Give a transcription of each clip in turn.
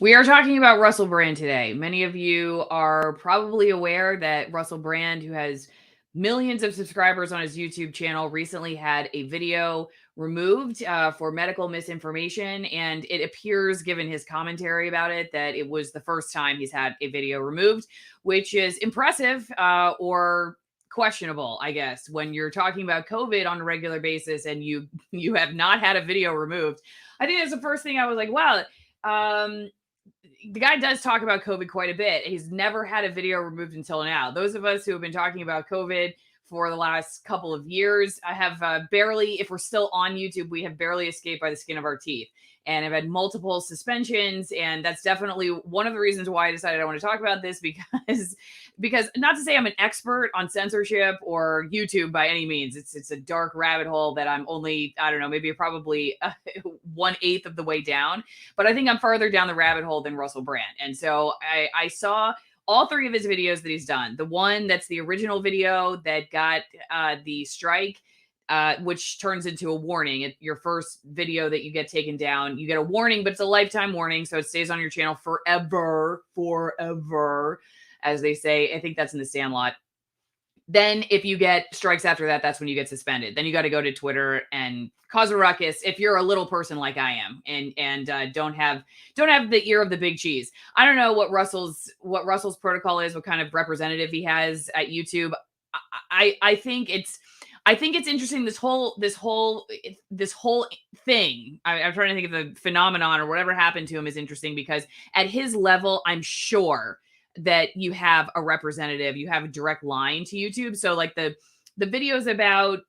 We are talking about Russell Brand today. Many of you are probably aware that Russell Brand, who has millions of subscribers on his YouTube channel, recently had a video removed for medical misinformation. And it appears, given his commentary about it, that it was the first time he's had a video removed, which is impressive or questionable, I guess, when you're talking about COVID on a regular basis and you have not had a video removed. I think that's the first thing I was like, wow. The guy does talk about COVID quite a bit. He's never had a video removed until now. Those of us who have been talking about COVID for the last couple of years, I have barely, if we're still on YouTube, we have barely escaped by the skin of our teeth. And I've had multiple suspensions, and that's definitely one of the reasons why I decided I want to talk about this because not to say I'm an expert on censorship or YouTube by any means. It's a dark rabbit hole that I'm only, I don't know, maybe probably 1/8 of the way down, but I think I'm farther down the rabbit hole than Russell Brand. And so I saw all three of his videos that he's done. The one that's the original video that got the strike, which turns into a warning. Your first video that you get taken down, you get a warning, but it's a lifetime warning. So it stays on your channel forever, as they say. I think that's in the Sandlot. Then if you get strikes after that, that's when you get suspended. Then you got to go to Twitter and cause a ruckus if you're a little person like I am and don't have the ear of the big cheese. I don't know what Russell's protocol is, what kind of representative he has at YouTube. I think it's interesting. This whole thing. I'm trying to think of the phenomenon or whatever happened to him is interesting because at his level, I'm sure that you have a representative, you have a direct line to YouTube. So like the videos about,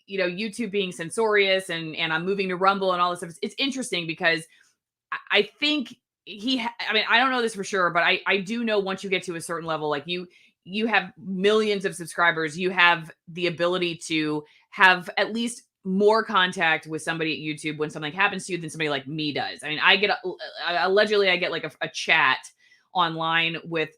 YouTube being censorious and I'm moving to Rumble and all this stuff, it's interesting because I think I don't know this for sure, but I do know once you get to a certain level, like you have millions of subscribers, you have the ability to have at least more contact with somebody at YouTube when something happens to you than somebody like me does. I mean, allegedly I get like a chat online with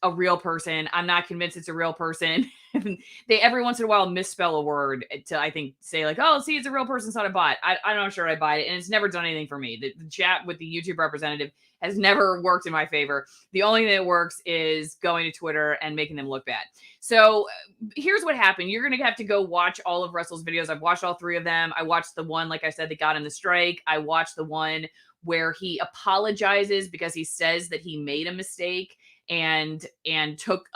a real person. I'm not convinced it's a real person. They every once in a while misspell a word to, I think, say like, oh, see, it's a real person, it's not a bot. I'm not sure I buy it. And it's never done anything for me. The chat with the YouTube representative has never worked in my favor. The only thing that works is going to Twitter and making them look bad. So here's what happened. You're going to have to go watch all of Russell's videos. I've watched all three of them. I watched the one, like I said, that got him the strike. I watched the one where he apologizes because he says that he made a mistake and took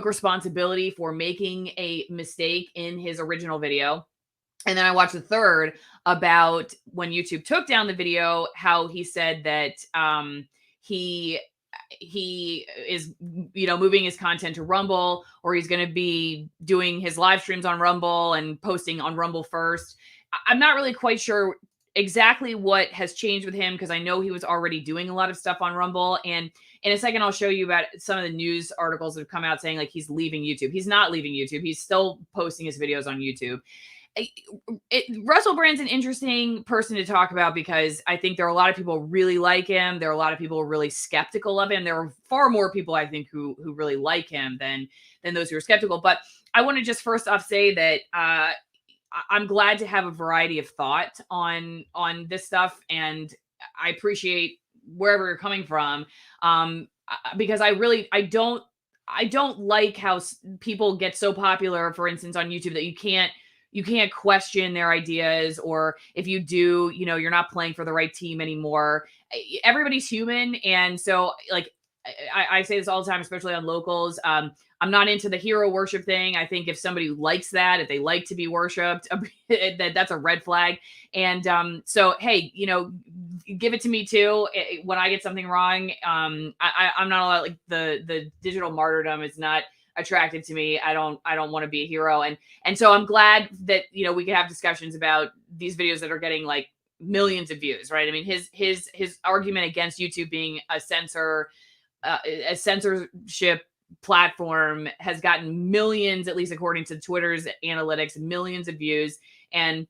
responsibility for making a mistake in his original video. And then I watched the third about when YouTube took down the video, how he said that he is, moving his content to Rumble, or he's going to be doing his live streams on Rumble and posting on Rumble first. I'm not really quite sure exactly what has changed with him because I know he was already doing a lot of stuff on Rumble. And in a second, I'll show you about some of the news articles that have come out saying like he's leaving YouTube. He's not leaving YouTube. He's still posting his videos on YouTube. Russell Brand's an interesting person to talk about because I think there are a lot of people who really like him. There are a lot of people who are really skeptical of him. There are far more people, I think, who really like him than those who are skeptical. But I want to just first off say that I'm glad to have a variety of thought on this stuff, and I appreciate wherever you're coming from, because I don't like how people get so popular, for instance, on YouTube that you can't question their ideas, or if you do, you're not playing for the right team anymore. Everybody's human, and so like I say this all the time, especially on locals. I'm not into the hero worship thing. I think if somebody likes that, if they like to be worshipped, that's a red flag. And so, hey, give it to me too. When I get something wrong, I'm not allowed, like the digital martyrdom is not attracted to me. I don't want to be a hero. And so I'm glad that, we can have discussions about these videos that are getting like millions of views, right? I mean, his argument against YouTube being a censorship platform has gotten millions, at least according to Twitter's analytics, millions of views. And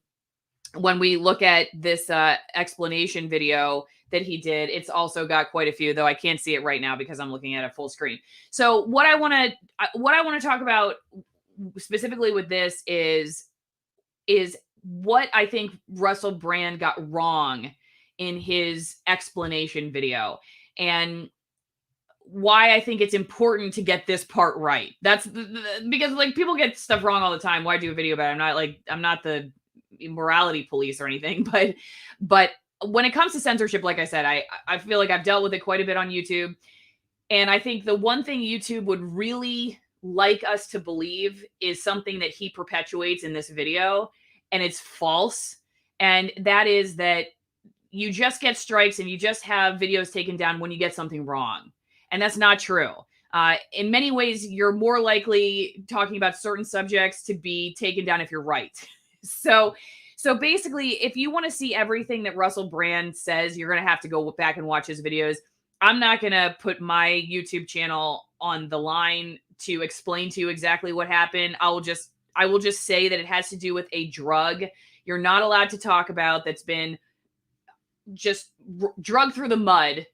when we look at this explanation video that he did, it's also got quite a few, though I can't see it right now because I'm looking at a full screen. So what I want to talk about specifically with this is what I think Russell Brand got wrong in his explanation video. And why I think it's important to get this part right. That's because like people get stuff wrong all the time. Why do a video about it? I'm not the morality police or anything, but when it comes to censorship, like I said, I feel like I've dealt with it quite a bit on YouTube. And I think the one thing YouTube would really like us to believe is something that he perpetuates in this video, and it's false. And that is that you just get strikes and you just have videos taken down when you get something wrong. And that's not true. In many ways, you're more likely talking about certain subjects to be taken down if you're right. So basically, if you want to see everything that Russell Brand says, you're going to have to go back and watch his videos. I'm not going to put my YouTube channel on the line to explain to you exactly what happened. I will just say that it has to do with a drug you're not allowed to talk about that's been just drugged through the mud,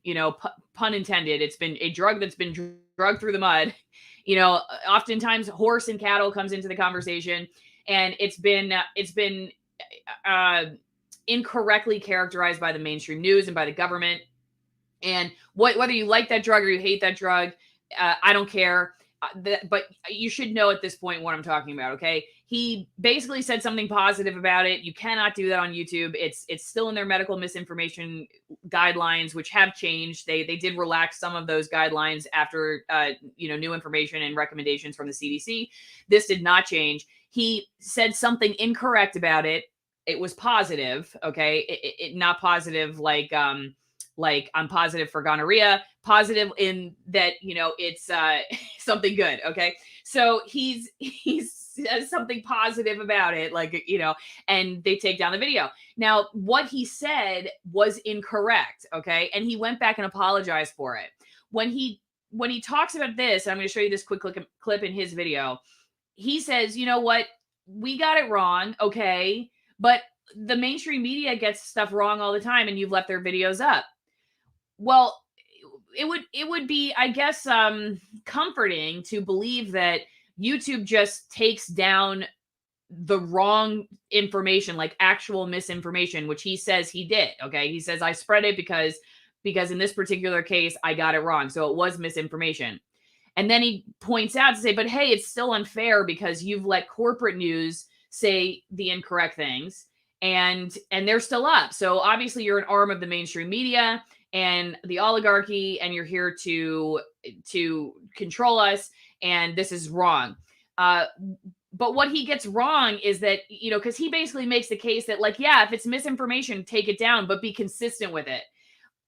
pun intended. It's been a drug that's been drugged through the mud. Oftentimes horse and cattle comes into the conversation, and it's been incorrectly characterized by the mainstream news and by the government. And whether you like that drug or you hate that drug, I don't care. But you should know at this point what I'm talking about, okay? He basically said something positive about it. You cannot do that on YouTube. It's still in their medical misinformation guidelines, which have changed. They did relax some of those guidelines after new information and recommendations from the CDC. This did not change. He said something incorrect about it. It was positive, okay? It not positive like I'm positive for gonorrhea, positive in that, it's something good. Okay. So he's says something positive about it, and they take down the video. Now, what he said was incorrect. Okay. And he went back and apologized for it. When he talks about this, I'm going to show you this quick clip in his video. He says, you know what? We got it wrong. Okay. But the mainstream media gets stuff wrong all the time, and you've left their videos up. Well, it would be, I guess, comforting to believe that YouTube just takes down the wrong information, like actual misinformation, which he says he did. Okay. He says, I spread it because in this particular case, I got it wrong. So it was misinformation. And then he points out to say, but hey, it's still unfair because you've let corporate news say the incorrect things, and they're still up. So obviously you're an arm of the mainstream media and the oligarchy, and you're here to control us, and this is wrong. But what he gets wrong is that, because he basically makes the case that, if it's misinformation, take it down, but be consistent with it.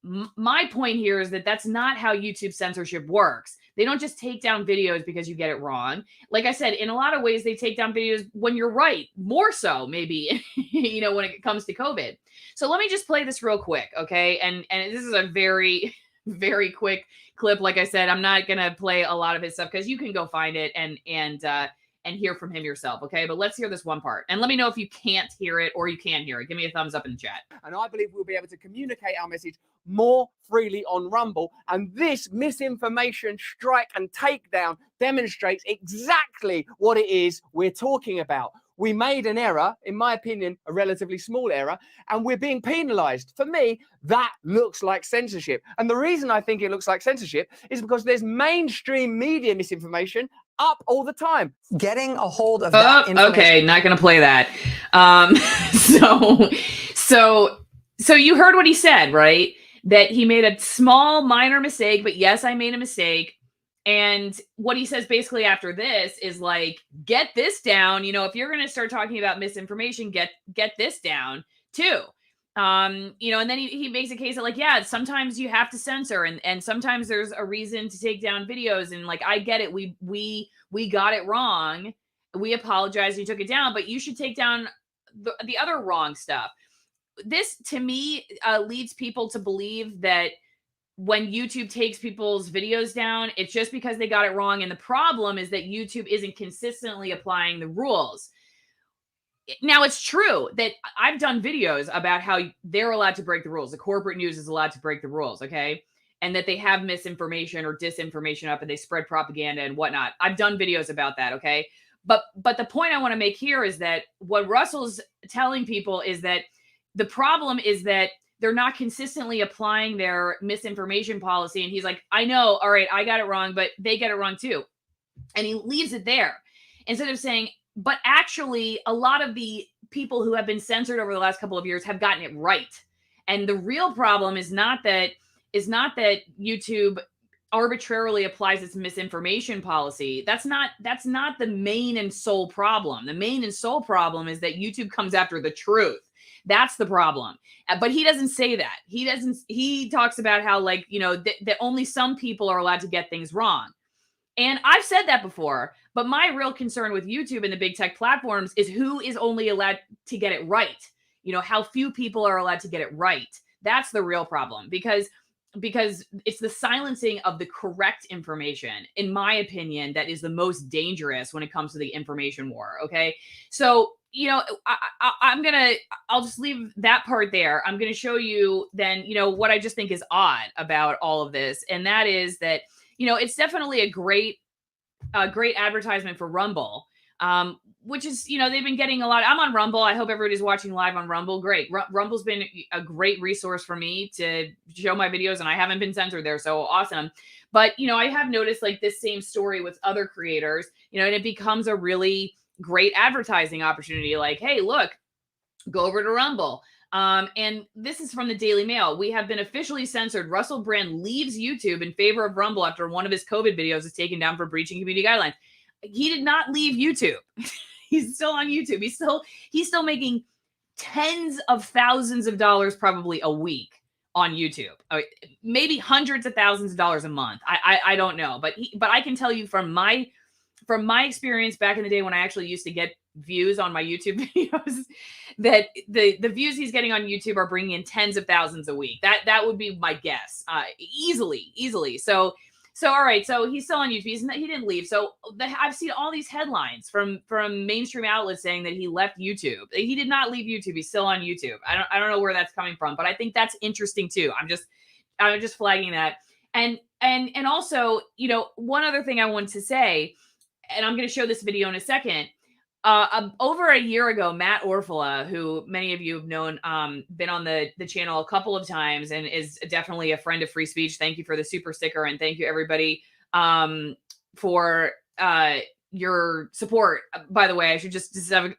My point here is that that's not how YouTube censorship works. They don't just take down videos because you get it wrong. Like I said, in a lot of ways, they take down videos when you're right, more so maybe, when it comes to COVID. So let me just play this real quick, okay? And this is a very, very quick clip. Like I said, I'm not going to play a lot of his stuff because you can go find it and hear from him yourself, okay? But let's hear this one part. And let me know if you can't hear it or you can hear it. Give me a thumbs up in the chat. And I believe we'll be able to communicate our message more freely on Rumble. And this misinformation strike and takedown demonstrates exactly what it is we're talking about. We made an error, in my opinion, a relatively small error, and we're being penalized. For me, that looks like censorship. And the reason I think it looks like censorship is because there's mainstream media misinformation up all the time. Getting a hold of that information. Okay, not going to play that. So you heard what he said, right? That he made a small, minor mistake, but yes, I made a mistake. And what he says basically after this is get this down. If you're going to start talking about misinformation, get this down too. And then he makes a case that sometimes you have to censor and sometimes there's a reason to take down videos. And I get it. We got it wrong. We apologize. You took it down, but you should take down the other wrong stuff. This to me leads people to believe that when YouTube takes people's videos down, it's just because they got it wrong. And the problem is that YouTube isn't consistently applying the rules. Now, it's true that I've done videos about how they're allowed to break the rules. The corporate news is allowed to break the rules, okay? And that they have misinformation or disinformation up and they spread propaganda and whatnot. I've done videos about that, okay? But the point I want to make here is that what Russell's telling people is that the problem is that they're not consistently applying their misinformation policy. And he's like, I know, all right, I got it wrong, but they get it wrong too. And he leaves it there instead of saying, but actually a lot of the people who have been censored over the last couple of years have gotten it right. And the real problem is not that YouTube arbitrarily applies its misinformation policy. That's not the main and sole problem. The main and sole problem is that YouTube comes after the truth. That's the problem. But he doesn't say that. He talks about how, like, you know, that only some people are allowed to get things wrong. And I've said that before, but my real concern with YouTube and the big tech platforms is who is only allowed to get it right. You know, how few people are allowed to get it right. That's the real problem, because it's the silencing of the correct information, in my opinion, that is the most dangerous when it comes to the information war. Okay. So, you know, I'll just leave that part there. I'm going to show you then, you know, what I just think is odd about all of this. And that is that, you know, it's definitely a great advertisement for Rumble, which is, you know, they've been getting a lot. I'm on Rumble. I hope everybody's watching live on Rumble. Great. Rumble's been a great resource for me to show my videos, and I haven't been censored there. So awesome. But, you know, I have noticed like this same story with other creators, you know, and it becomes a really great advertising opportunity. Like, hey, look, go over to Rumble. And this is from the Daily Mail. We have been officially censored. Russell Brand leaves YouTube in favor of Rumble after one of his COVID videos is taken down for breaching community guidelines. He did not leave YouTube. He's still on YouTube. He's still making tens of thousands of dollars probably a week on YouTube. Maybe hundreds of thousands of dollars a month. I don't know, but I can tell you from my experience back in the day when I actually used to get views on my YouTube videos, that the views he's getting on YouTube are bringing in tens of thousands a week. That would be my guess. Easily. So all right. So he's still on YouTube. He didn't leave. So I've seen all these headlines from mainstream outlets saying that he left YouTube. He did not leave YouTube. He's still on YouTube. I don't know where that's coming from, but I think that's interesting too. I'm just flagging that. And also, you know, one other thing I wanted to say, and I'm going to show this video in a second. Over a year ago, Matt Orfala, who many of you have known, been on the channel a couple of times and is definitely a friend of free speech. Thank you for the super sticker, and thank you everybody for your support. By the way, I should just have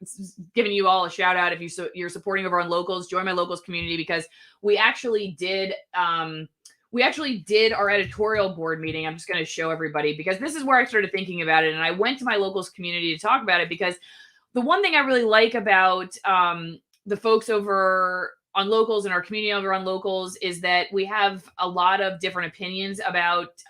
given you all a shout out if you're supporting over on Locals. Join my Locals community, because we actually did our editorial board meeting. I'm just going to show everybody, because this is where I started thinking about it. And I went to my Locals community to talk about it, because the one thing I really like about the folks over on Locals and our community over on Locals is that we have a lot of different opinions about,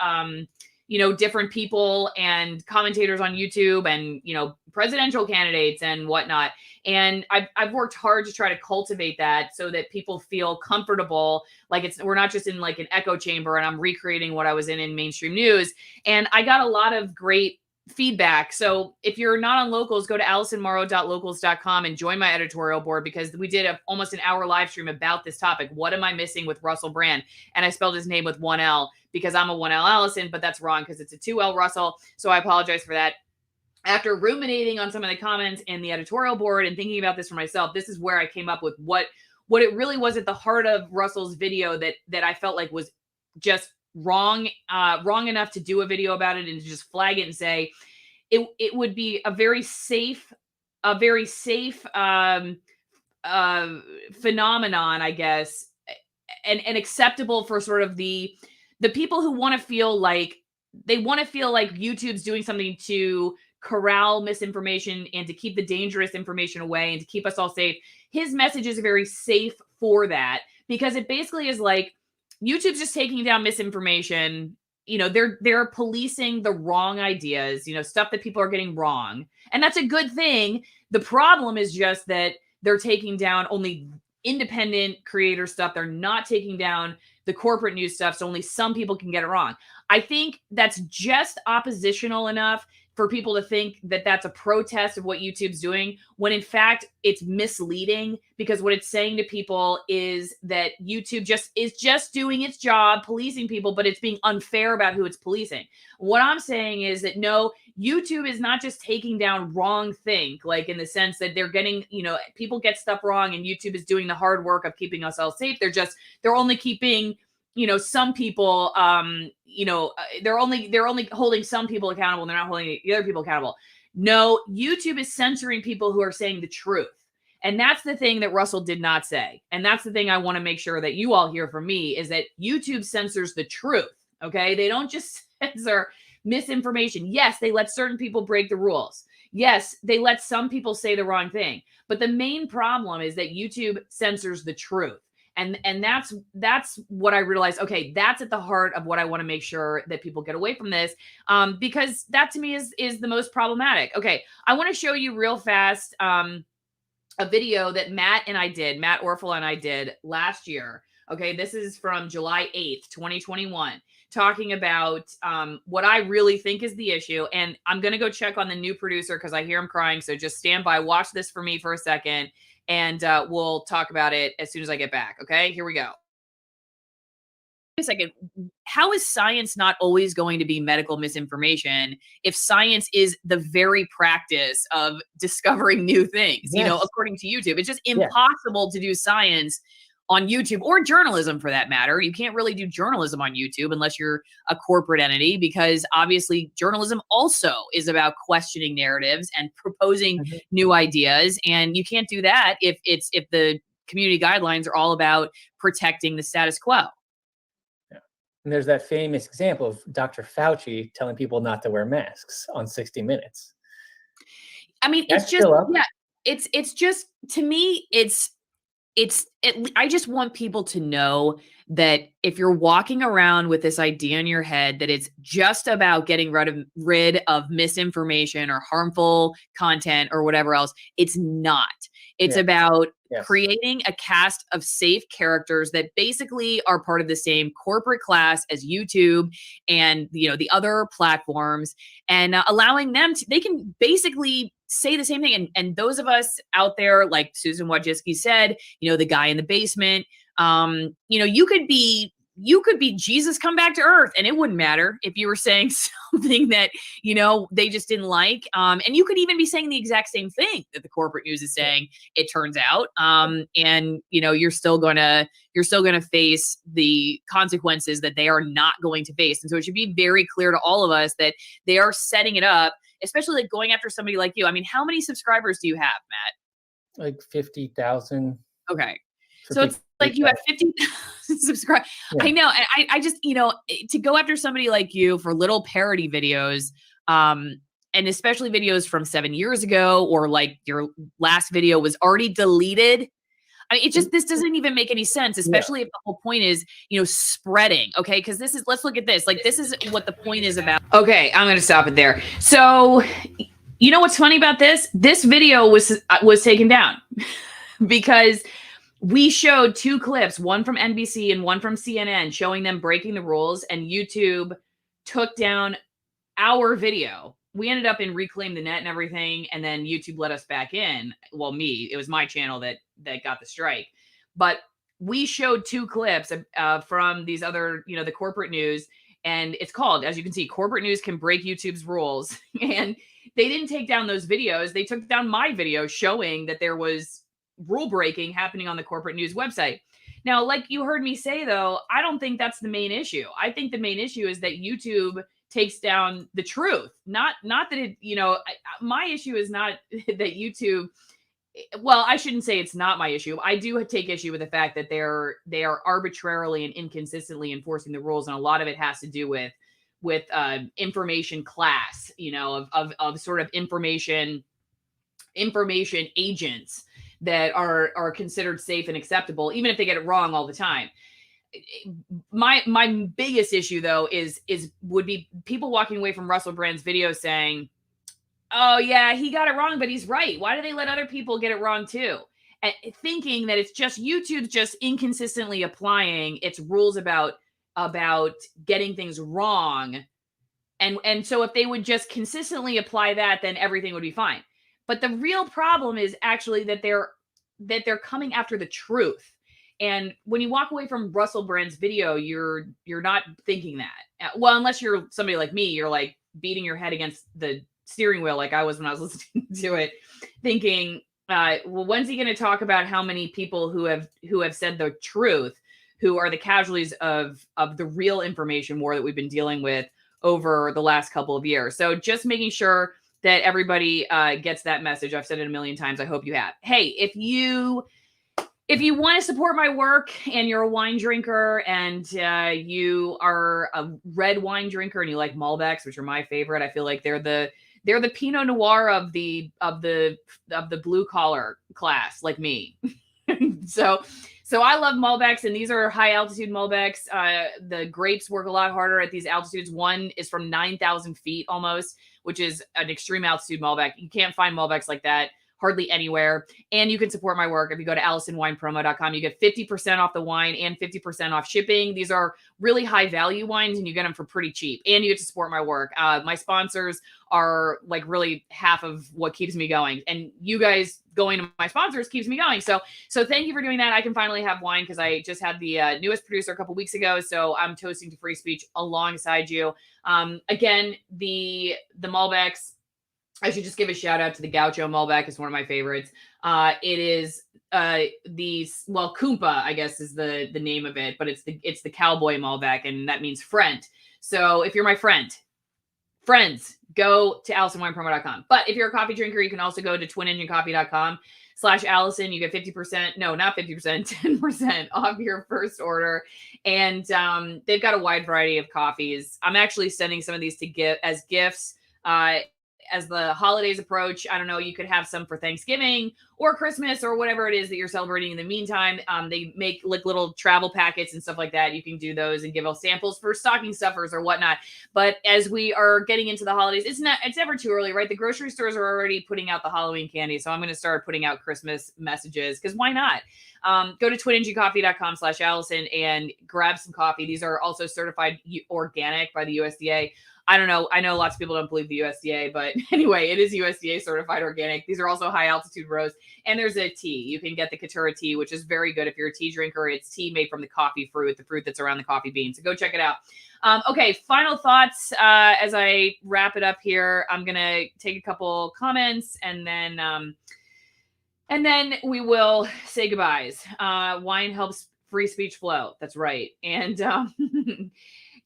you know, different people and commentators on YouTube and, you know, presidential candidates and whatnot. And I've worked hard to try to cultivate that so that people feel comfortable. Like we're not just in like an echo chamber and I'm recreating what I was in mainstream news. And I got a lot of great feedback. So if you're not on Locals, go to AllisonMorrow.locals.com and join my editorial board, because we did almost an hour live stream about this topic. What am I missing with Russell Brand? And I spelled his name with one L because I'm a 1L Allison, but that's wrong because it's a 2L Russell. So I apologize for that. After ruminating on some of the comments in the editorial board and thinking about this for myself, this is where I came up with what it really was at the heart of Russell's video that I felt like was just wrong enough to do a video about it and to just flag it and say it would be a very safe phenomenon, I guess, and acceptable for sort of the people who want to feel like YouTube's doing something to corral misinformation and to keep the dangerous information away and to keep us all safe. His message is very safe for that, because it basically is like YouTube's just taking down misinformation. You know, they're policing the wrong ideas, you know, stuff that people are getting wrong. And that's a good thing. The problem is just that they're taking down only independent creator stuff. They're not taking down the corporate news stuff, so only some people can get it wrong. I think that's just oppositional enough for people to think that that's a protest of what YouTube's doing, when in fact it's misleading, because what it's saying to people is that YouTube is just doing its job policing people, but it's being unfair about who it's policing. What I'm saying is that no, YouTube is not just taking down wrong think, like in the sense that they're getting, people get stuff wrong and YouTube is doing the hard work of keeping us all safe. They're only keeping, some people, they're only holding some people accountable. They're not holding the other people accountable. No, YouTube is censoring people who are saying the truth. And that's the thing that Russell did not say. And that's the thing I want to make sure that you all hear from me, is that YouTube censors the truth. Okay. They don't just censor misinformation. Yes, they let certain people break the rules. Yes, they let some people say the wrong thing. But the main problem is that YouTube censors the truth. And that's what I realized. Okay, that's at the heart of what I want to make sure that people get away from this, because that to me is the most problematic. Okay, I want to show you real fast a video that Matt Orfel and I did last year. Okay, this is from July 8th, 2021, talking about what I really think is the issue. And I'm going to go check on the new producer because I hear him crying. So just stand by, watch this for me for a second, and we'll talk about it as soon as I get back. Okay, here we go. A second. How is science not always going to be medical misinformation if science is the very practice of discovering new things? Yes. According to YouTube, it's just impossible to do science on YouTube, or journalism for that matter. You can't really do journalism on YouTube unless you're a corporate entity, because obviously journalism also is about questioning narratives and proposing new ideas. And you can't do that if the community guidelines are all about protecting the status quo. And there's that famous example of Dr. Fauci telling people not to wear masks on 60 Minutes. I mean, That's it's just, it's just, to me, I just want people to know that if you're walking around with this idea in your head that it's just about getting rid of misinformation or harmful content or whatever else, it's not. It's about creating a cast of safe characters that basically are part of the same corporate class as YouTube and the other platforms, and allowing them to, they can basically say the same thing. And those of us out there, like Susan Wojcicki said, the guy in the basement, you could be Jesus come back to earth, and it wouldn't matter if you were saying something that, they just didn't like. And you could even be saying the exact same thing that the corporate news is saying, it turns out. And you're still gonna face the consequences that they are not going to face. And so it should be very clear to all of us that they are setting it up, especially like going after somebody like you. I mean, how many subscribers do you have, Matt? Like 50,000. Okay. So it's like you have 50,000 subscribers. Yeah. I know. And I just, to go after somebody like you for little parody videos, and especially videos from 7 years ago, or like your last video was already deleted. I mean, this doesn't even make any sense, especially if the whole point is, spreading. Okay. Because let's look at this. Like, this is what the point is about. Okay. I'm going to stop it there. So, what's funny about this? This video was taken down because we showed two clips, one from NBC and one from CNN, showing them breaking the rules, and YouTube took down our video. We ended up in Reclaim the Net and everything, and then YouTube let us back in. Well, it was my channel that got the strike. But we showed two clips from these other, the corporate news, and it's called, as you can see, Corporate News Can Break YouTube's Rules. And they didn't take down those videos. They took down my video showing that there was rule breaking happening on the corporate news website. Now, like you heard me say, though, I don't think that's the main issue. I think the main issue is that YouTube takes down the truth. Not that it, my issue is not that YouTube, well, I shouldn't say it's not my issue. I do take issue with the fact that they are arbitrarily and inconsistently enforcing the rules. And a lot of it has to do with information class, of sort of information agents that are considered safe and acceptable, even if they get it wrong all the time. My biggest issue, though, would be people walking away from Russell Brand's video saying, oh yeah, he got it wrong, but he's right. Why do they let other people get it wrong too? And thinking that it's just YouTube just inconsistently applying its rules about getting things wrong. And so if they would just consistently apply that, then everything would be fine. But the real problem is actually that they're coming after the truth. And when you walk away from Russell Brand's video, you're not thinking that. Well, unless you're somebody like me, you're like beating your head against the steering wheel like I was when I was listening to it, thinking, well, when's he going to talk about how many people who have said the truth, who are the casualties of the real information war that we've been dealing with over the last couple of years. So just making sure that everybody gets that message. I've said it a million times. I hope you have. Hey, if you want to support my work and you're a wine drinker and you are a red wine drinker and you like Malbecs, which are my favorite, I feel like they're the Pinot Noir of the blue collar class, like me. So I love Malbecs, and these are high altitude Malbecs. The grapes work a lot harder at these altitudes. One is from 9,000 feet almost, which is an extreme altitude Malbec. You can't find Malbecs like that hardly anywhere. And you can support my work. If you go to AllisonWinePromo.com, you get 50% off the wine and 50% off shipping. These are really high value wines, and you get them for pretty cheap. And you get to support my work. My sponsors are like really half of what keeps me going. And you guys going to my sponsors keeps me going. So thank you for doing that. I can finally have wine because I just had the newest producer a couple weeks ago. So I'm toasting to free speech alongside you. Again, the Malbecs, I should just give a shout out to the Gaucho Malbec. It's one of my favorites. It is Kumpa, I guess is the name of it, but it's the cowboy Malbec, and that means friend. So if you're my friends, go to AllisonWinePromo.com. But if you're a coffee drinker, you can also go to twinenginecoffee.com/Allison. You get 50%, no, not 50%, 10% off your first order. And they've got a wide variety of coffees. I'm actually sending some of these to give as gifts. As the holidays approach, I don't know, you could have some for Thanksgiving or Christmas or whatever it is that you're celebrating in the meantime. They make like little travel packets and stuff like that. You can do those and give out samples for stocking stuffers or whatnot. But as we are getting into the holidays, it's never too early, right? The grocery stores are already putting out the Halloween candy. So I'm going to start putting out Christmas messages because why not? Go to twinenginecoffee.com/Allison and grab some coffee. These are also certified organic by the USDA. I don't know. I know lots of people don't believe the USDA, but anyway, it is USDA certified organic. These are also high altitude roasts. And there's a tea. You can get the Katura tea, which is very good if you're a tea drinker. It's tea made from the coffee fruit, the fruit that's around the coffee bean. So go check it out. Okay, final thoughts as I wrap it up here. I'm going to take a couple comments and then we will say goodbyes. Wine helps free speech flow. That's right. And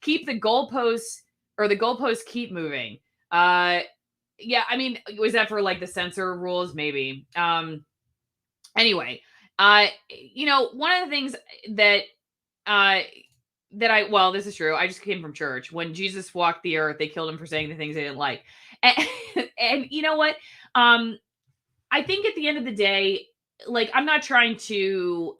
keep the goalposts keep moving. Yeah, I mean, was that for like the censor rules? Maybe. Anyway, one of the things that this is true. I just came from church. When Jesus walked the earth, they killed him for saying the things they didn't like. And you know what? I think at the end of the day, like, I'm not trying to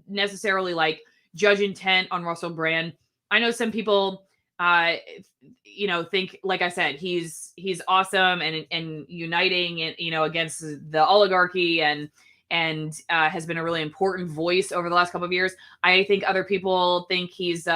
necessarily like judge intent on Russell Brand. I know some people, think, like I said, he's awesome and uniting and, against the oligarchy and has been a really important voice over the last couple of years. I think other people think he's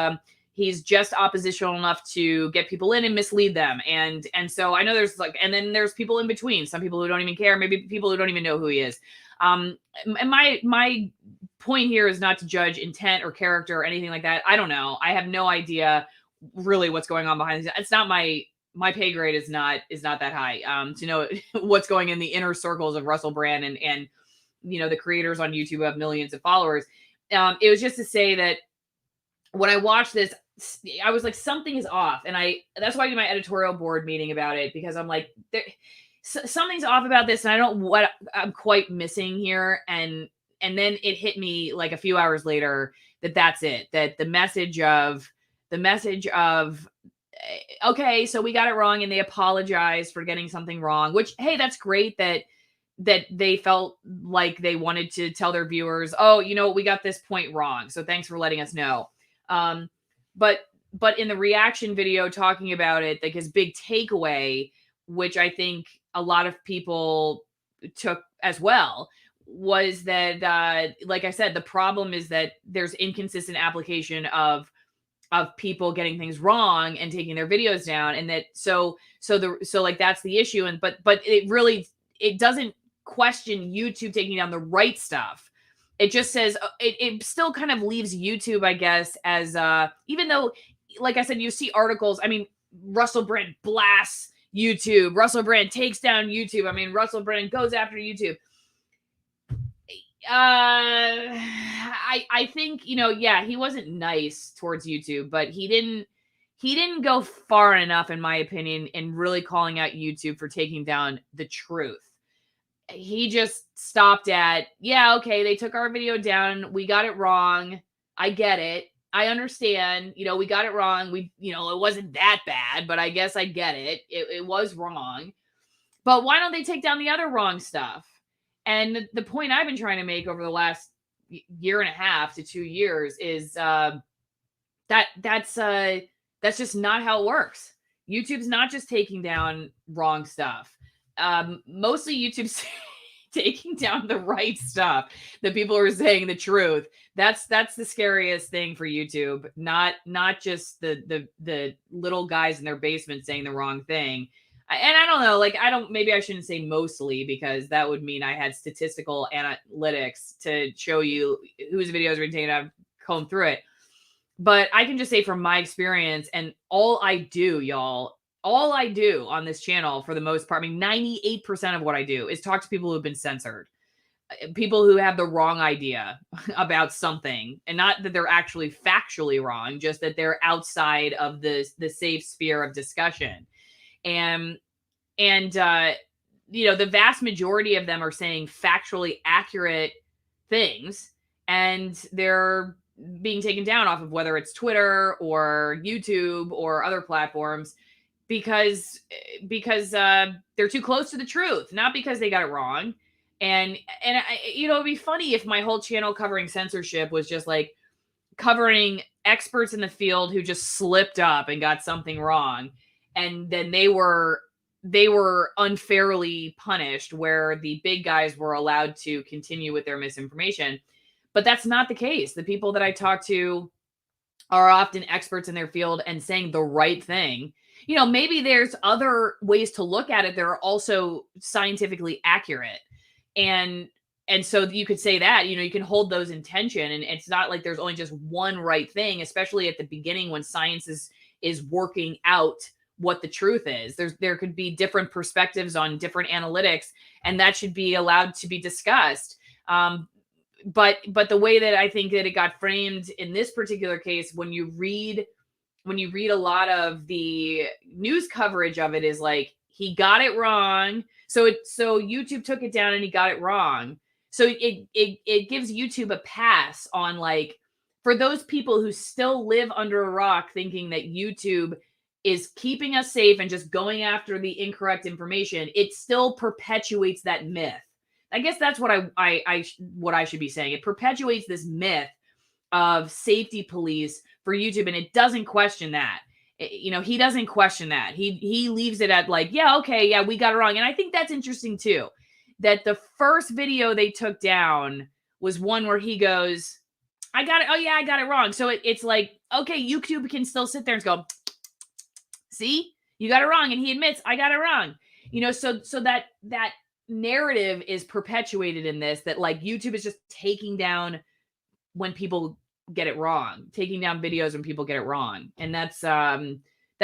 just oppositional enough to get people in and mislead them. And so I know there's and then there's people in between, some people who don't even care, maybe people who don't even know who he is. And my point here is not to judge intent or character or anything like that. I don't know. I have no idea really what's going on behind the scenes. It's not my pay grade is not that high to know what's going in the inner circles of Russell Brand and the creators on YouTube who have millions of followers. It was just to say that when I watched this, I was like, something is off. And that's why I did my editorial board meeting about it, because I'm like, something's off about this. And I don't know what I'm quite missing here. And then it hit me like a few hours later that's it, that the message of, okay, so we got it wrong and they apologized for getting something wrong, which, hey, that's great that they felt like they wanted to tell their viewers, oh, we got this point wrong. So thanks for letting us know. But in the reaction video talking about it, like his big takeaway, which I think a lot of people took as well, was that, like I said, the problem is that there's inconsistent application of people getting things wrong and taking their videos down. And that, so like, that's the issue. And, but it doesn't question YouTube taking down the right stuff. It just says, it still kind of leaves YouTube, I guess, as, even though, like I said, you see articles, I mean, Russell Brand blasts YouTube, Russell Brand takes down YouTube. I mean, Russell Brand goes after YouTube. I think, yeah, he wasn't nice towards YouTube, but he didn't go far enough, in my opinion, in really calling out YouTube for taking down the truth. He just stopped at, yeah, okay, they took our video down. We got it wrong. I get it. I understand. We got it wrong. It wasn't that bad, but I guess I get it. It was wrong. But why don't they take down the other wrong stuff? And the point I've been trying to make over the last year and a half to 2 years is that's just not how it works. YouTube's not just taking down wrong stuff. Mostly YouTube's taking down the right stuff. The people are saying the truth. That's the scariest thing for YouTube. Not just the little guys in their basement saying the wrong thing. And I don't know, maybe I shouldn't say mostly, because that would mean I had statistical analytics to show you whose videos are being taken out, comb through it. But I can just say from my experience, and all I do on this channel for the most part, I mean, 98% of what I do is talk to people who've been censored, people who have the wrong idea about something, and not that they're actually factually wrong, just that they're outside of the safe sphere of discussion. And the vast majority of them are saying factually accurate things, and they're being taken down off of whether it's Twitter or YouTube or other platforms because they're too close to the truth, not because they got it wrong. And it'd be funny if my whole channel covering censorship was just like covering experts in the field who just slipped up and got something wrong, and then they were unfairly punished, where the big guys were allowed to continue with their misinformation. But that's not the case. The people that I talk to are often experts in their field and saying the right thing. Maybe there's other ways to look at it that are also scientifically accurate. And so you could say that, you can hold those in tension, and it's not like there's only just one right thing, especially at the beginning when science is working out what the truth is. There could be different perspectives on different analytics, and that should be allowed to be discussed. But the way that I think that it got framed in this particular case, when you read a lot of the news coverage of it, is like, he got it wrong. So YouTube took it down and he got it wrong. So it gives YouTube a pass on, like, for those people who still live under a rock thinking that YouTube is keeping us safe and just going after the incorrect information, it still perpetuates that myth. I guess that's what I should be saying. It perpetuates this myth of safety police for YouTube, and it doesn't question that. He doesn't question that. He leaves it at like, yeah, okay, yeah, we got it wrong. And I think that's interesting too, that the first video they took down was one where he goes, I got it. Oh yeah, I got it wrong. So it's like, okay, YouTube can still sit there and go, see, you got it wrong. And he admits, I got it wrong. So that narrative is perpetuated in this, that like YouTube is just taking down when people get it wrong, taking down videos when people get it wrong. And that's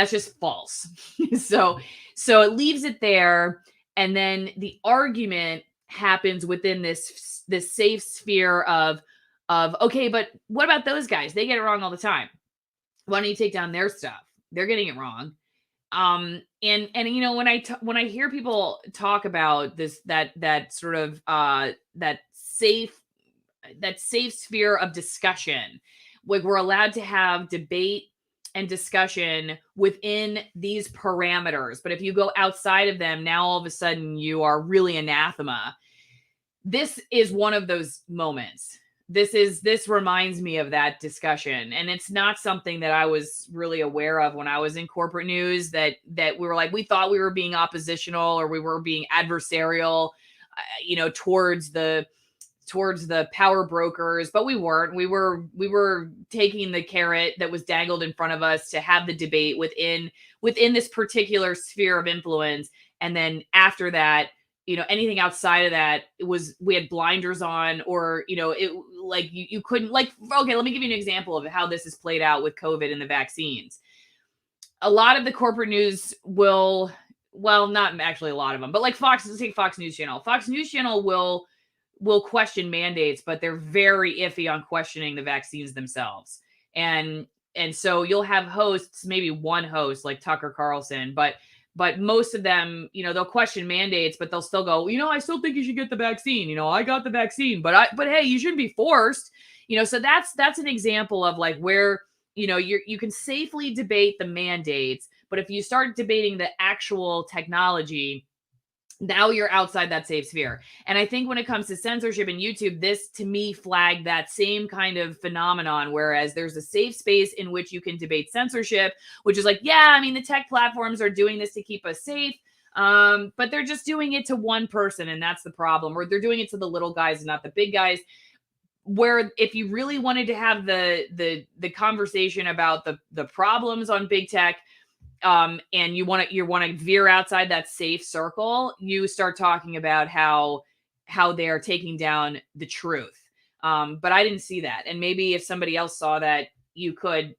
just false. So it leaves it there. And then the argument happens within this safe sphere of, okay, but what about those guys? They get it wrong all the time. Why don't you take down their stuff? They're getting it wrong. And when I hear people talk about this, that sort of that safe sphere of discussion, like we're allowed to have debate and discussion within these parameters, but if you go outside of them, now all of a sudden you are really anathema. This is one of those moments. This reminds me of that discussion. And it's not something that I was really aware of when I was in corporate news, that we were like, we thought we were being oppositional or we were being adversarial, towards the towards the power brokers, but we weren't. We were taking the carrot that was dangled in front of us to have the debate within this particular sphere of influence. And then after that, you know, anything outside of that, we had blinders on, or, you know, it like you couldn't, like, okay, let me give you an example of how this is played out with COVID and the vaccines. A lot of the corporate news will, well, not actually a lot of them, but like Fox, let's take Fox News Channel. Fox News Channel will question mandates, but they're very iffy on questioning the vaccines themselves. And so you'll have hosts, maybe one host like Tucker Carlson, but most of them, you know, they'll question mandates, but they'll still go, you know, I still think you should get the vaccine. You know, I got the vaccine, but hey, you shouldn't be forced, you know. So that's an example of like where, you know, you can safely debate the mandates, but if you start debating the actual technology, now you're outside that safe sphere. And I think when it comes to censorship in YouTube, this to me flagged that same kind of phenomenon, whereas there's a safe space in which you can debate censorship, which is like, yeah, I mean, the tech platforms are doing this to keep us safe. But they're just doing it to one person, and that's the problem. Or they're doing it to the little guys and not the big guys. Where if you really wanted to have the conversation about the problems on big tech, and you want to veer outside that safe circle, you start talking about how they're taking down the truth. But I didn't see that. And maybe if somebody else saw that, you could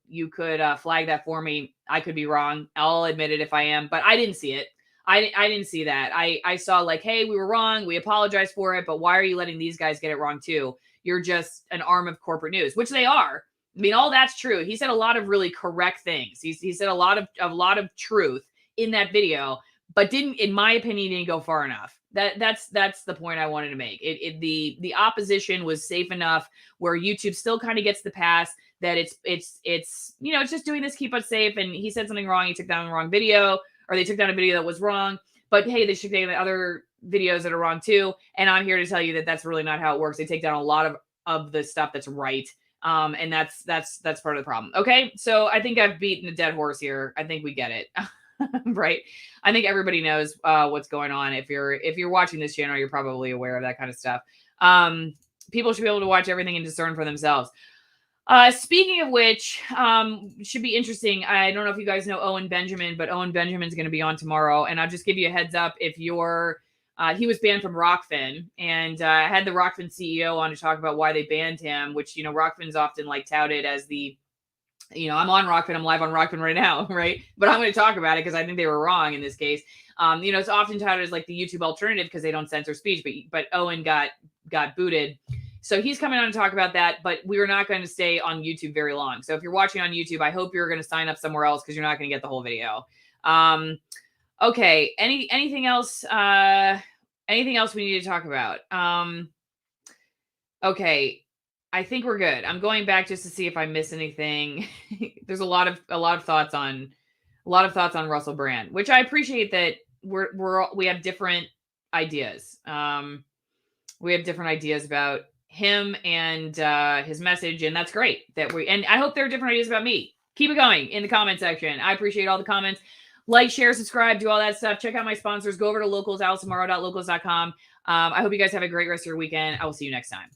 flag that for me. I could be wrong. I'll admit it if I am, but I didn't see it. I didn't see that. I saw like, hey, we were wrong. We apologize for it. But why are you letting these guys get it wrong too? You're just an arm of corporate news, which they are. I mean, all that's true. He said a lot of really correct things. He said a lot of truth in that video, but didn't, in my opinion, didn't go far enough. That's the point I wanted to make. The opposition was safe enough where YouTube still kind of gets the pass that it's you know, it's just doing this to keep us safe. And he said something wrong. He took down the wrong video, or they took down a video that was wrong. But hey, they should take the other videos that are wrong too. And I'm here to tell you that that's really not how it works. They take down a lot of the stuff that's right. And that's part of the problem. Okay. So I think I've beaten a dead horse here. I think we get it. Right. I think everybody knows what's going on. If you're watching this channel, you're probably aware of that kind of stuff. People should be able to watch everything and discern for themselves. Speaking of which, should be interesting. I don't know if you guys know Owen Benjamin, but Owen Benjamin's going to be on tomorrow. And I'll just give you a heads up. If you're he was banned from ROKFIN, and I had the ROKFIN CEO on to talk about why they banned him, which, you know, ROKFIN's often like touted as the, you know, I'm on ROKFIN, I'm live on ROKFIN right now, right? But I'm going to talk about it because I think they were wrong in this case. You know, it's often touted as like the YouTube alternative because they don't censor speech, but Owen got booted. So he's coming on to talk about that, but we're not going to stay on YouTube very long. So if you're watching on YouTube, I hope you're going to sign up somewhere else because you're not going to get the whole video. Okay. Anything else? Anything else we need to talk about? Okay. I think we're good. I'm going back just to see if I miss anything. There's a lot of thoughts on Russell Brand, which I appreciate that we have different ideas. We have different ideas about him and his message, and that's great and I hope there are different ideas about me. Keep it going in the comment section. I appreciate all the comments. Like, share, subscribe, do all that stuff. Check out my sponsors. Go over to locals, aliceamaro.locals.com. I hope you guys have a great rest of your weekend. I will see you next time.